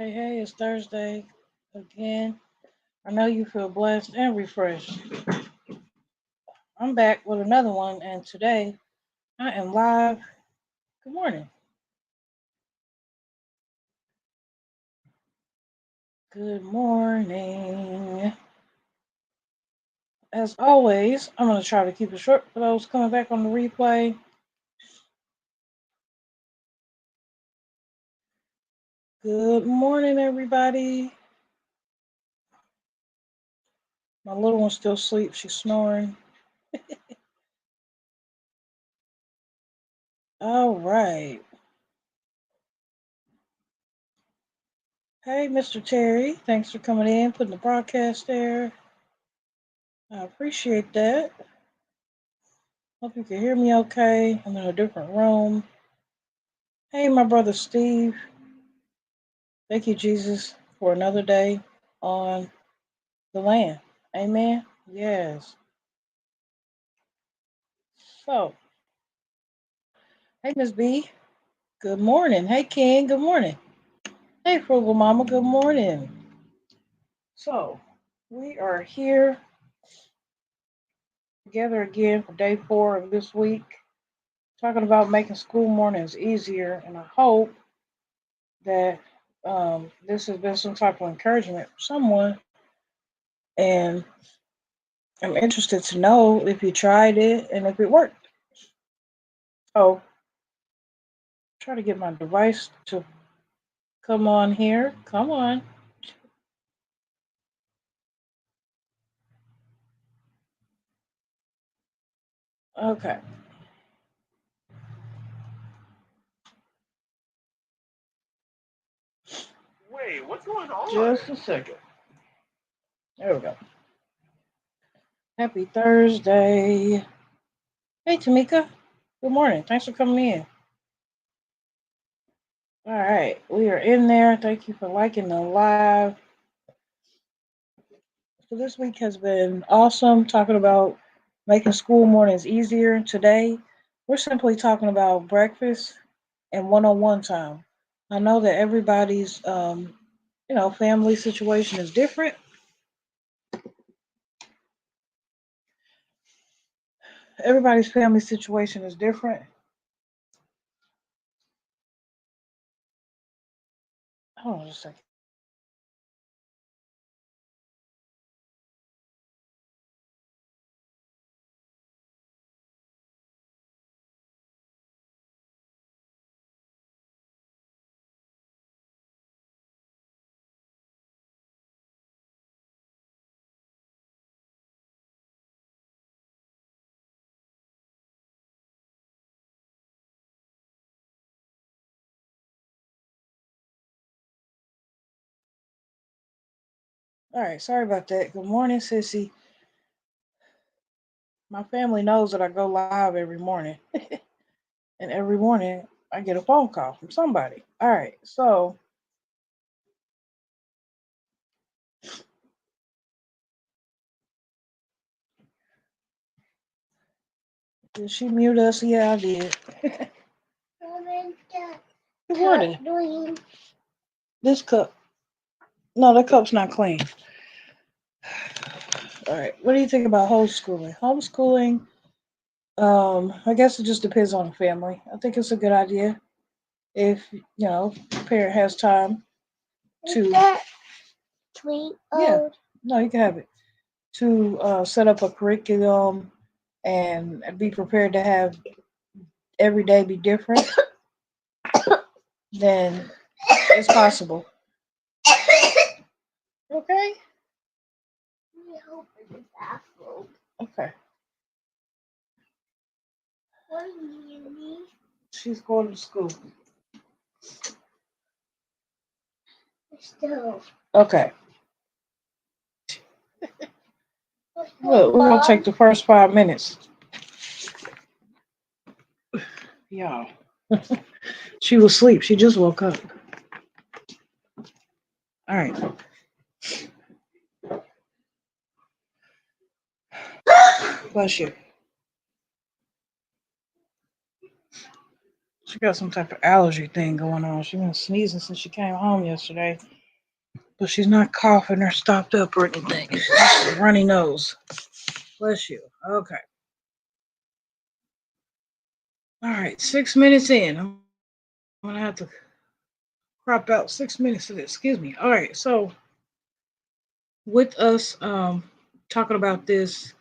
Hey, hey, it's Thursday again. I know you feel blessed and refreshed. I'm back with another one, and today I am live. Good morning. Good morning. As always, I'm going to try to keep it short for those coming back on the replay. Good morning, everybody. My little one's still asleep. She's snoring. All right. Hey, Mr. Terry. Thanks for coming in, putting the broadcast there. I appreciate that. Hope you can hear me okay. I'm in a different room. Hey, my brother Steve. Thank you, Jesus, for another day on the land. Amen. Yes. So, hey, Miss B. Good morning. Hey, King. Good morning. Hey, Frugal Mama. Good morning. So, we are here together again for day 4 of this week, talking about making school mornings easier. And I hope that this has been some type of encouragement for someone. And I'm interested to know if you tried it and if it worked. So, try to get my device to come on here. Come on. Okay. Wait, what's going on? Just a second. There we go. Happy Thursday. Hey, Tamika. Good morning. Thanks for coming in. All right. We are in there. Thank you for liking the live. So, this week has been awesome talking about making school mornings easier. Today, we're simply talking about breakfast and one-on-one time. I know that everybody's, family situation is different. Everybody's family situation is different. Hold on just a second. All right, sorry about that. Good morning, Sissy. My family knows that I go live every morning, and every morning I get a phone call from somebody. All right, so did she mute us? Yeah, I did. Good morning. This cup, no, that cup's not clean. All right, what do you think about homeschooling? Homeschooling, I guess it just depends on the family. I think it's a good idea if the parent has time to. Yeah, no, you can have it to set up a curriculum and be prepared to have every day be different. Then it's possible. Okay. Okay. She's going to school. Okay. Look, we're gonna take the first 5 minutes. Y'all. She was asleep. She just woke up. All right. Bless you. She got some type of allergy thing going on. She's been sneezing since she came home yesterday, but she's not coughing or stopped up or anything. It's just a runny nose. Bless you. Okay. All right. 6 minutes in. I'm gonna have to crop out 6 minutes of this. Excuse me. All right. So with us talking about this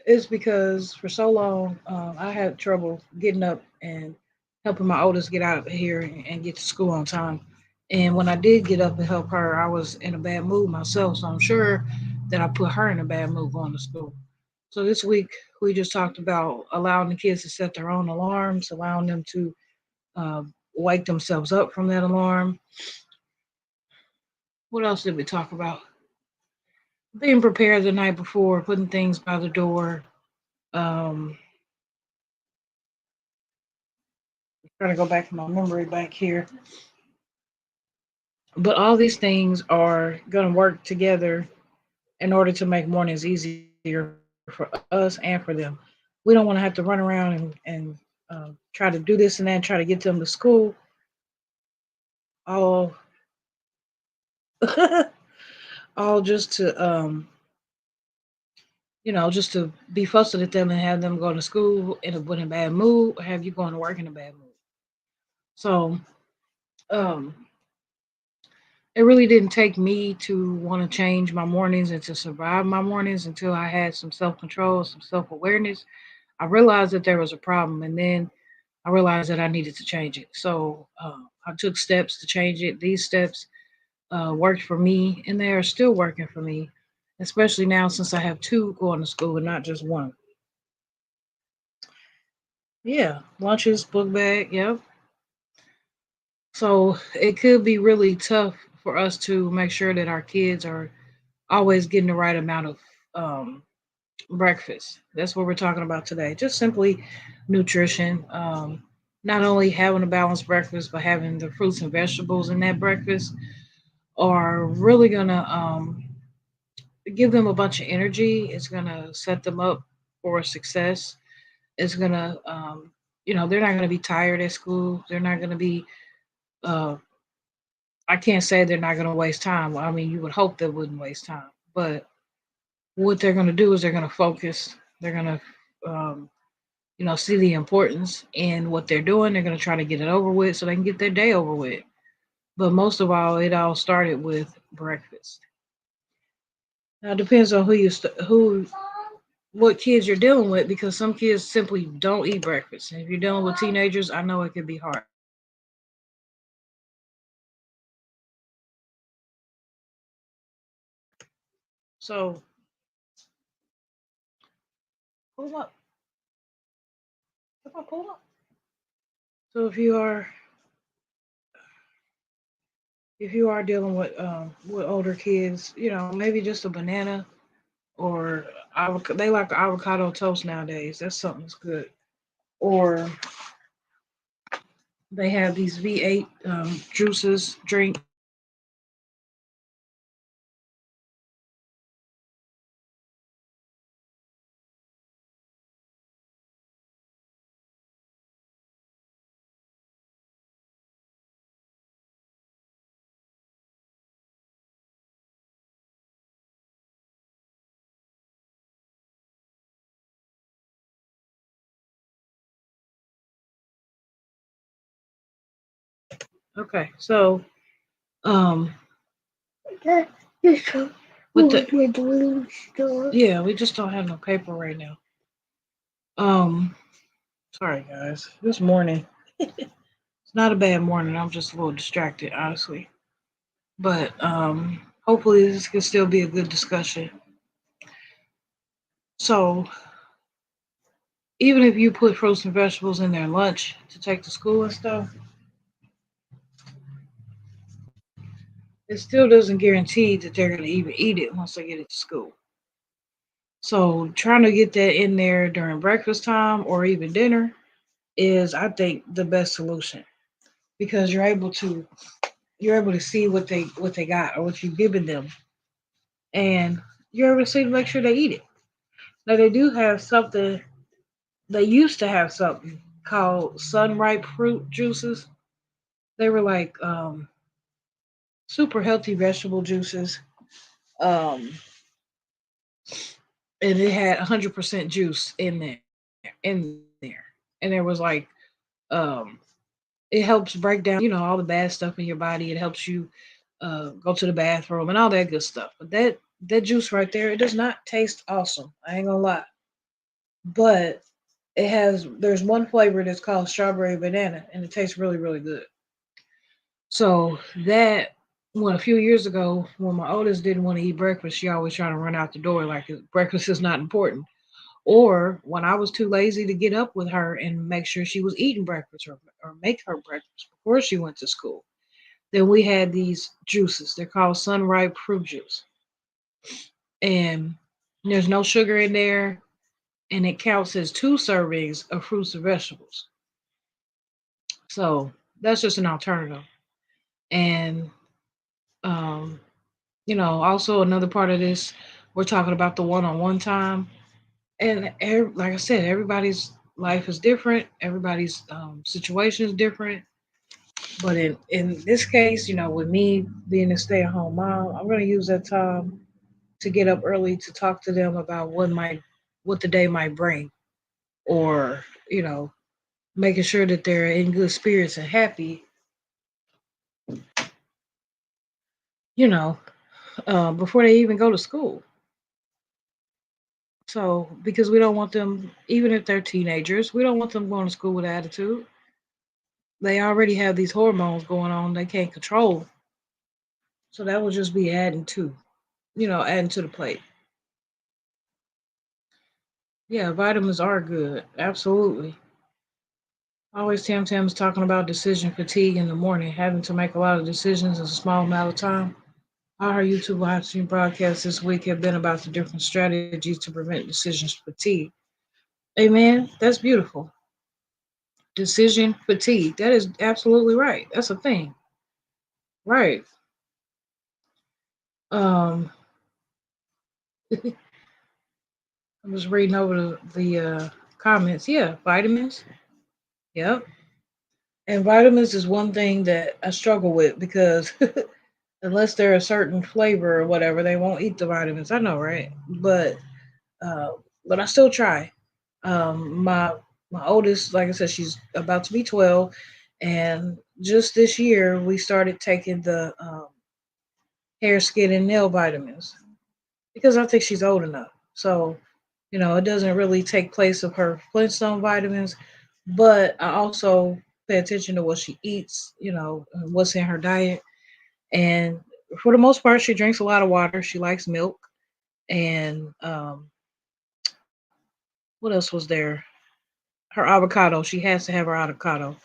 is because for so long I had trouble getting up and helping my oldest get out of here and get to school on time. And when I did get up and help her, I was in a bad mood myself. So I'm sure that I put her in a bad mood going to school. So this week we just talked about allowing the kids to set their own alarms, allowing them to uh, wake themselves up from that alarm. What else did we talk about? Being prepared the night before, putting things by the door. Um, trying to go back to my memory bank here. But all these things are going to work together in order to make mornings easier for us and for them. We don't want to have to run around and try to do this and that, try to get them to school, all all just to just to be fussing at them and have them going to school in a bad mood, or have you going to work in a bad mood. So um, it really didn't take me to want to change my mornings and to survive my mornings until I had some self control, some self awareness. I realized that there was a problem, and then I realized that I needed to change it. So I took steps to change it. These steps worked for me, and they are still working for me, especially now since I have two going to school and not just one. Yeah, lunches, book bag, yep. So it could be really tough for us to make sure that our kids are always getting the right amount of um, breakfast. That's what we're talking about today. Just simply nutrition. Not only having a balanced breakfast, but having the fruits and vegetables in that breakfast are really gonna give them a bunch of energy. It's gonna set them up for success. It's gonna, they're not gonna be tired at school. They're not gonna be. Uh, I can't say they're not gonna waste time. I mean, you would hope they wouldn't waste time, but what they're gonna do is they're gonna focus. They're gonna um, see the importance in what they're doing. They're going to try to get it over with so they can get their day over with. But most of all, it all started with breakfast. Now it depends on what kids you're dealing with, because some kids simply don't eat breakfast. And if you're dealing with teenagers, I know it can be hard. So pull up, come on, pull up. So if you are dealing with older kids, maybe just a banana or they like avocado toast nowadays. That's something that's good. Or they have these V8 juices, drinks. Okay, so um, with yeah, we just don't have no paper right now. Um, sorry guys, this morning it's not a bad morning. I'm just a little distracted, honestly. But hopefully this can still be a good discussion. So even if you put fruits and vegetables in their lunch to take to school and stuff, it still doesn't guarantee that they're going to even eat it once they get it to school. So trying to get that in there during breakfast time or even dinner is, I think, the best solution, because you're able to see what they got or what you've given them, and you're able to see to make sure they eat it. Now they do have something. They used to have something called sunripe fruit juices. They were like super healthy vegetable juices. Um, and it had 100% juice in there. And there was like um it helps break down, all the bad stuff in your body. It helps you go to the bathroom and all that good stuff. But that juice right there, it does not taste awesome. I ain't gonna lie. But there's one flavor that's called strawberry banana, and it tastes really really good. So that when a few years ago, when my oldest didn't want to eat breakfast, she always trying to run out the door like breakfast is not important. Or when I was too lazy to get up with her and make sure she was eating breakfast, or make her breakfast before she went to school, then we had these juices. They're called sunripe fruit juice. And there's no sugar in there, and it counts as two servings of fruits and vegetables. So that's just an alternative. And um, also another part of this, we're talking about the one-on-one time. And like I said, everybody's life is different. Everybody's situation is different. But in this case, with me being a stay-at-home mom, I'm going to use that time to get up early to talk to them about what the day might bring, or making sure that they're in good spirits and happy, you know, before they even go to school. So, because we don't want them, even if they're teenagers, we don't want them going to school with attitude. They already have these hormones going on they can't control. So that will just be adding to the plate. Yeah, vitamins are good. Absolutely. Always Tam Tam's talking about decision fatigue in the morning, having to make a lot of decisions in a small amount of time. All her YouTube live stream broadcasts this week have been about the different strategies to prevent decision fatigue. Amen. That's beautiful. Decision fatigue. That is absolutely right. That's a thing. Right. Um, I'm just reading over the comments. Yeah, vitamins. Yep. And vitamins is one thing that I struggle with because unless they're a certain flavor or whatever, they won't eat the vitamins. I know, right? Uh, but I still try. My oldest, like I said, she's about to be 12, and just this year we started taking the hair, skin, and nail vitamins because I think she's old enough. So it doesn't really take place of her Flintstone vitamins, but I also pay attention to what she eats, and what's in her diet. And for the most part, she drinks a lot of water. She likes milk. And what else was there? Her avocado. She has to have her avocado.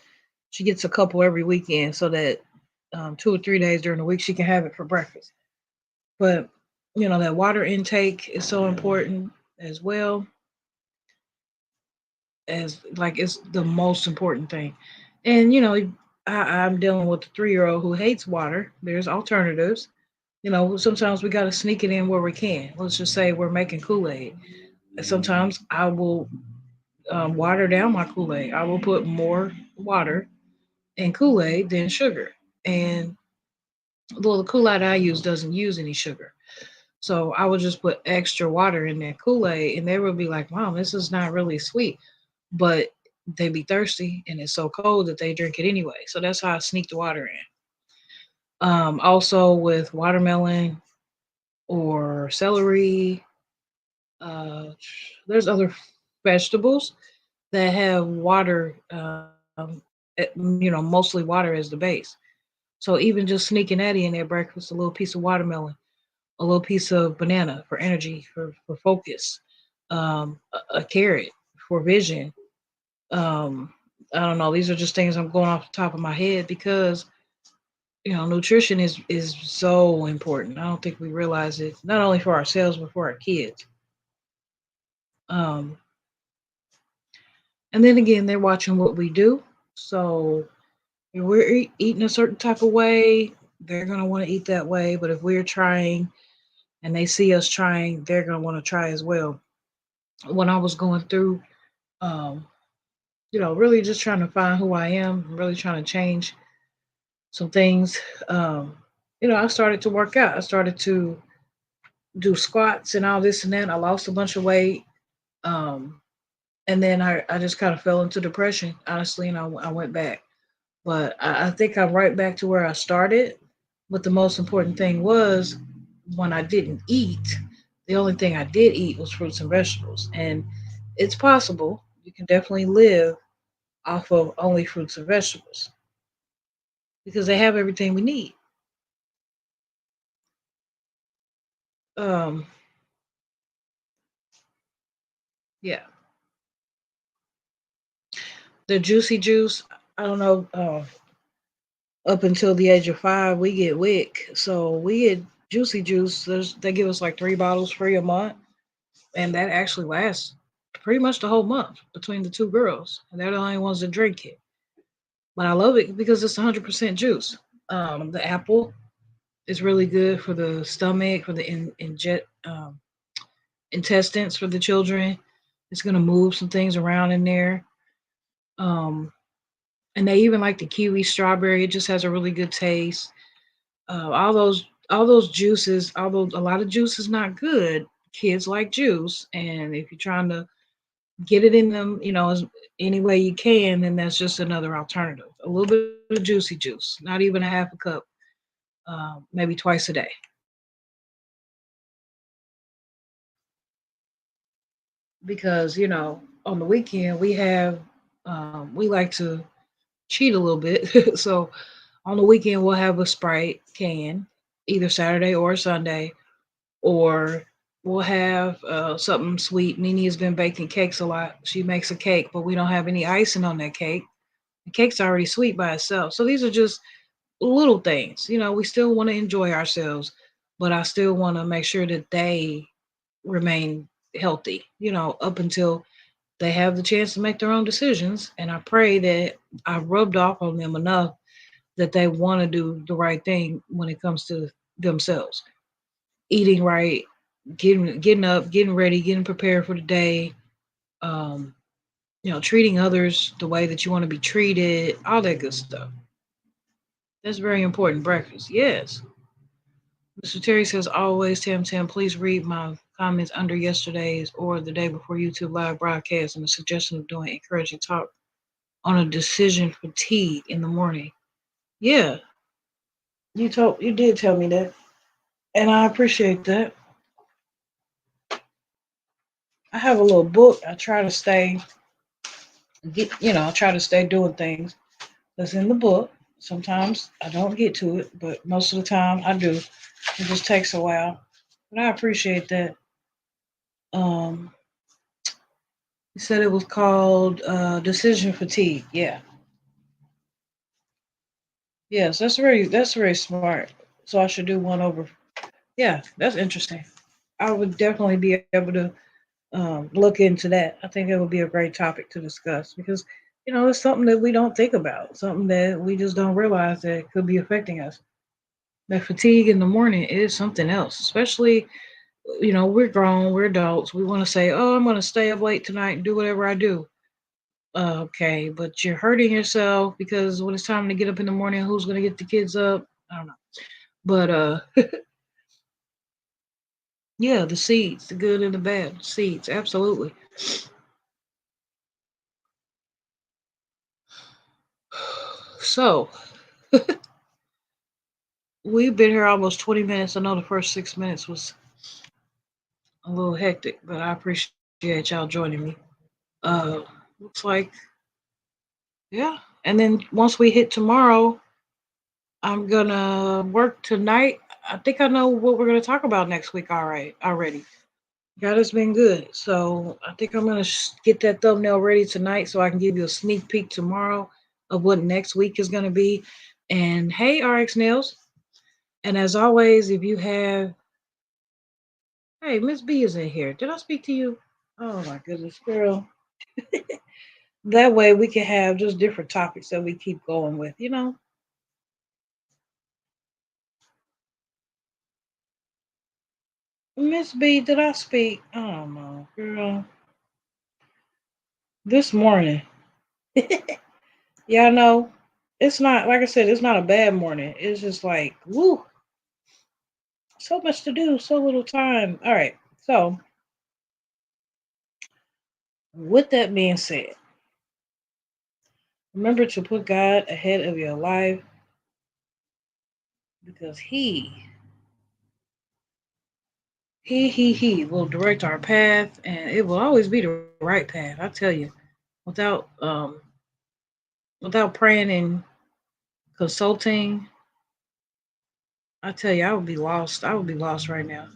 She gets a couple every weekend so that 2 or 3 days during the week she can have it for breakfast. But that water intake is so important as well, as like it's the most important thing. And I'm dealing with a 3-year-old who hates water. There's alternatives. Sometimes we got to sneak it in where we can. Let's just say we're making Kool-Aid. Sometimes I will water down my Kool-Aid. I will put more water in Kool-Aid than sugar. And the Kool-Aid I use doesn't use any sugar. So I would just put extra water in that Kool-Aid, and they would be like, "Mom, this is not really sweet." But they be thirsty, and it's so cold that they drink it anyway. So that's how I sneak the water in. Also with watermelon or celery, uh, there's other vegetables that have water, mostly water as the base. So even just sneaking that in at breakfast, a little piece of watermelon, a little piece of banana for energy, for focus, a carrot for vision. Um, I don't know. These are just things I'm going off the top of my head because nutrition is so important. I don't think we realize it, not only for ourselves but for our kids. Um, and then again, they're watching what we do. So if we're eating a certain type of way, they're gonna want to eat that way. But if we're trying and they see us trying, they're gonna want to try as well. When I was going through um, really just trying to find who I am. I'm really trying to change some things. Um, I started to work out. I started to do squats and all this and that. I lost a bunch of weight. Um, and then I just kind of fell into depression, honestly, and I went back. But I think I'm right back to where I started. But the most important thing was when I didn't eat, the only thing I did eat was fruits and vegetables. And it's possible you can definitely live off of only fruits and vegetables because they have everything we need. Um, yeah, the juicy juice. I don't know. Up until the age of 5, we get WIC, so we get juicy juice. They give us like 3 bottles free a month, and that actually lasts pretty much the whole month between the two girls, and they're the only ones that drink it. But I love it because it's 100% juice. The apple is really good for the stomach, for the intestines for the children. It's gonna move some things around in there. Um, and they even like the kiwi strawberry. It just has a really good taste. All those juices, although a lot of juice is not good, kids like juice, and if you're trying to get it in them, as any way you can, then that's just another alternative. A little bit of juicy juice, not even a half a cup, maybe twice a day. Because on the weekend we like to cheat a little bit. So on the weekend we'll have a Sprite can, either Saturday or Sunday, or we'll have something sweet. Nene has been baking cakes a lot. She makes a cake, but we don't have any icing on that cake. The cake's already sweet by itself. So these are just little things. We still want to enjoy ourselves, but I still want to make sure that they remain healthy, up until they have the chance to make their own decisions. And I pray that I rubbed off on them enough that they want to do the right thing when it comes to themselves. Eating right, getting up, getting ready, getting prepared for the day, um, treating others the way that you want to be treated, all that good stuff. That's very important. Breakfast, yes. Mr. Terry says, always, Tam Tam, please read my comments under yesterday's or the day before YouTube live broadcast and the suggestion of doing encouraging talk on a decision fatigue in the morning. Yeah, you did tell me that, and I appreciate that. I have a little book. I try to stay I try to stay doing things that's in the book. Sometimes I don't get to it, but most of the time I do. It just takes a while, but I appreciate that. Um, he said it was called decision fatigue. Yeah, yes, that's very smart. So I should do one over. Yeah, that's interesting. I would definitely be able to look into that. I think it would be a great topic to discuss because it's something that we don't think about, something that we just don't realize that could be affecting us. That fatigue in the morning is something else, especially we're grown, we're adults. We want to say, "Oh, I'm going to stay up late tonight and do whatever I do." Okay, but you're hurting yourself because when it's time to get up in the morning, who's going to get the kids up? I don't know. But yeah, the seeds, the good and the bad seeds, absolutely. So we've been here almost 20 minutes. I know the first 6 minutes was a little hectic, but I appreciate y'all joining me. Uh, looks like, yeah. And then once we hit tomorrow, I'm gonna work tonight. I think I know what we're gonna talk about next week. All right, already. God has been good, so I think I'm gonna get that thumbnail ready tonight so I can give you a sneak peek tomorrow of what next week is gonna be. And hey, RX Nails. And as always, if you have, hey, Miss B is in here. Did I speak to you? Oh my goodness, girl. That way we can have just different topics that we keep going with. Miss B, did I speak? I don't know, girl. This morning. Yeah, I know. It's not like I said. It's not a bad morning. It's just like woo, so much to do, so little time. All right. So with that being said, remember to put God ahead of your life because he will direct our path, and it will always be the right path. I tell you, without without praying and consulting, I tell you, I would be lost. I would be lost right now.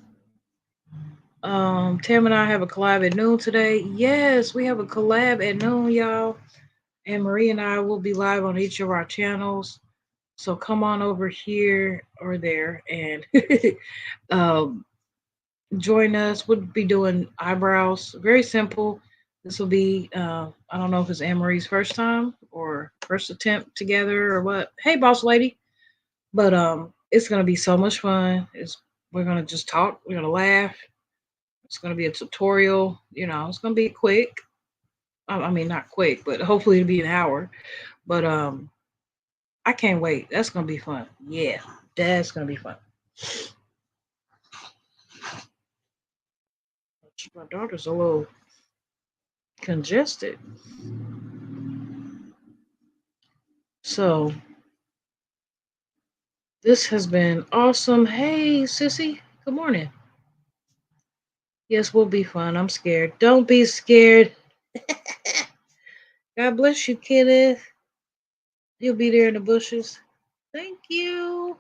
Tam and I have a collab at noon today. Yes, we have a collab at noon, y'all. And Marie and I will be live on each of our channels. So come on over here or there and um, join us. We'll be doing eyebrows. Very simple. This will be, I don't know if it's Anne Marie's first time or first attempt together or what. Hey, boss lady. But it's gonna be so much fun. We're gonna just talk. We're gonna laugh. It's gonna be a tutorial. It's gonna be quick. I mean, not quick, but hopefully it'll be an hour. But I can't wait. That's gonna be fun. Yeah, that's gonna be fun. My daughter's a little congested, so this has been awesome. Hey, sissy. Good morning. Yes, we'll be fun. I'm scared. Don't be scared. God bless you, Kenneth. You'll be there in the bushes. Thank you.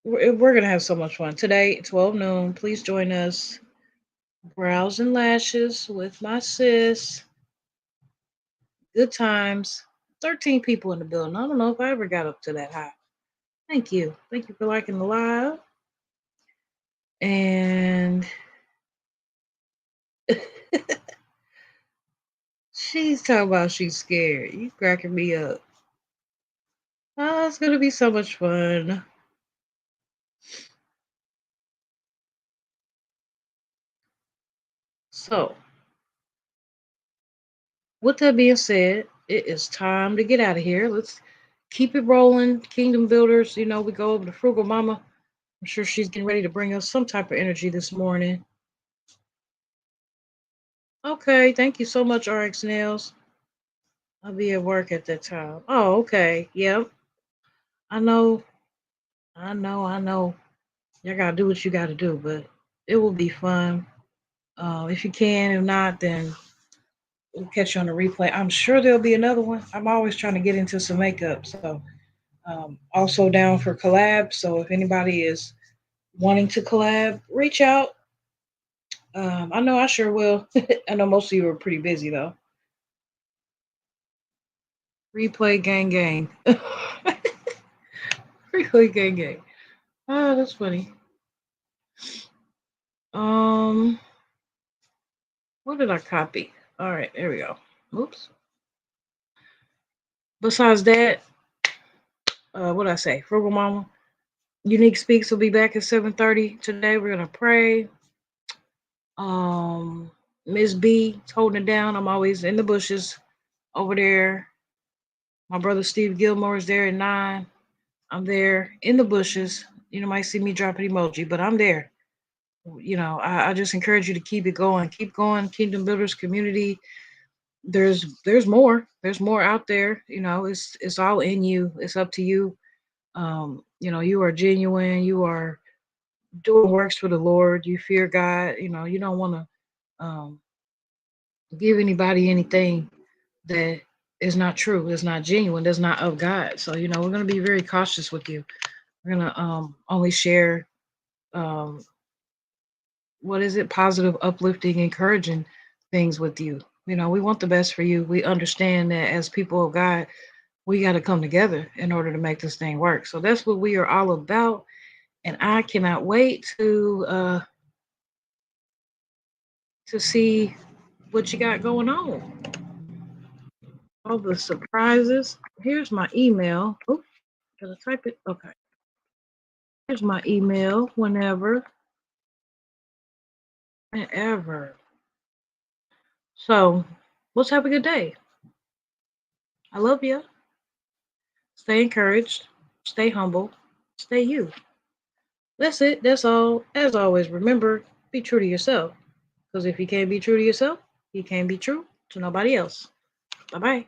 We're gonna have so much fun today. 12 noon. Please join us. Brows and lashes with my sis. Good times. 13 people in the building. I don't know if I ever got up to that high. Thank you. Thank you for liking the live. And she's talking about she's scared. You cracking me up. Oh, it's gonna be so much fun. So, with that being said, it is time to get out of here. Let's keep it rolling. Kingdom Builders, we go over to Frugal Mama. I'm sure she's getting ready to bring us some type of energy this morning. Okay, thank you so much, RX Nails. I'll be at work at that time. Oh, okay. Yep. I know. I know. Y'all gotta do what you gotta do, but it will be fun. If you can, if not, then we'll catch you on the replay. I'm sure there'll be another one. I'm always trying to get into some makeup, so also down for collab. So if anybody is wanting to collab, reach out. I know I sure will. I know most of you are pretty busy though. Replay gang gang. Replay gang gang. Oh, that's funny. Um, what did I copy? All right, there we go. Oops. Besides that, what did I say? Frugal Mama. Unique Speaks will be back at 7:30 today. We're gonna pray. Um, Miss B is holding it down. I'm always in the bushes over there. My brother Steve Gilmore is there at 9. I'm there in the bushes. You might see me drop an emoji, but I'm there. I just encourage you to keep it going. Keep going. Kingdom Builders community. There's more. There's more out there. It's all in you. It's up to you. You are genuine. You are doing works for the Lord. You fear God. You don't want to give anybody anything that is not true, is not genuine, that's not of God. So we're going to be very cautious with you. We're going to only share um, what is it, positive, uplifting, encouraging things with you. We want the best for you. We understand that as people of God, we got to come together in order to make this thing work. So that's what we are all about. And I cannot wait to see what you got going on. All the surprises. Here's my email. Oh, gotta type it. Okay. Here's my email whenever. So let's have a good day. I love you. Stay encouraged. Stay humble. Stay you. That's it. That's all. As always, remember, be true to yourself. Because if you can't be true to yourself, you can't be true to nobody else. Bye bye.